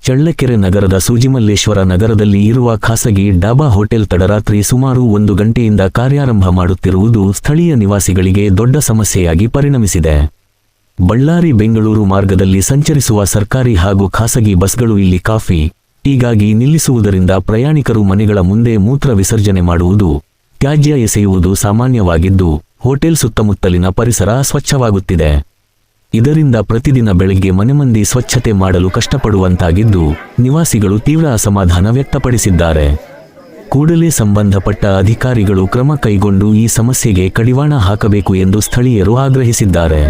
ಚಳ್ಳಕೆರೆ ನಗರದ ಸೂಜಿಮಲ್ಲೇಶ್ವರ ನಗರದಲ್ಲಿ ಇರುವ ಖಾಸಗಿ ಡಾಬಾ ಹೋಟೆಲ್ ತಡರಾತ್ರಿ ಸುಮಾರು 1 ಗಂಟೆಯಿಂದ ಕಾರ್ಯಾರಂಭ ಮಾಡುತ್ತಿರುವುದು ಸ್ಥಳೀಯ ನಿವಾಸಿಗಳಿಗೆ ದೊಡ್ಡ ಸಮಸ್ಯೆಯಾಗಿ ಪರಿಣಮಿಸಿದೆ. ಬಳ್ಳಾರಿ ಬೆಂಗಳೂರು ಮಾರ್ಗದಲ್ಲಿ ಸಂಚರಿಸುವ ಸರ್ಕಾರಿ ಹಾಗೂ ಖಾಸಗಿ ಬಸ್ಗಳು ಇಲ್ಲಿ ಕಾಫಿ, ಟೀಗಾಗಿ ನಿಲ್ಲಿಸುವುದರಿಂದ ಪ್ರಯಾಣಿಕರು ಮನೆಗಳ ಮುಂದೆ ಮೂತ್ರ ವಿಸರ್ಜನೆ ಮಾಡುವುದು, ತ್ಯಾಜ್ಯ ಎಸೆಯುವುದು ಸಾಮಾನ್ಯವಾಗಿದ್ದು, ಹೋಟೆಲ್ ಸುತ್ತಮುತ್ತಲಿನ ಪರಿಸರ ಅಸ್ವಚ್ಛವಾಗುತ್ತಿದೆ. ಇದರಿಂದ ಪ್ರತಿದಿನ ಬೆಳಗ್ಗೆ ಮನೆಮಂದಿ ಸ್ವಚ್ಛತೆ ಮಾಡಲು ಕಷ್ಟಪಡುವಂತಾಗಿದ್ದು, ನಿವಾಸಿಗಳು ತೀವ್ರ ಅಸಮಾಧಾನ ವ್ಯಕ್ತಪಡಿಸಿದ್ದಾರೆ. ಕೂಡಲೇ ಸಂಬಂಧಪಟ್ಟ ಅಧಿಕಾರಿಗಳು ಕ್ರಮ ಕೈಗೊಂಡು ಈ ಸಮಸ್ಯೆಗೆ ಕಡಿವಾಣ ಹಾಕಬೇಕು ಎಂದು ಸ್ಥಳೀಯರು ಆಗ್ರಹಿಸಿದ್ದಾರೆ.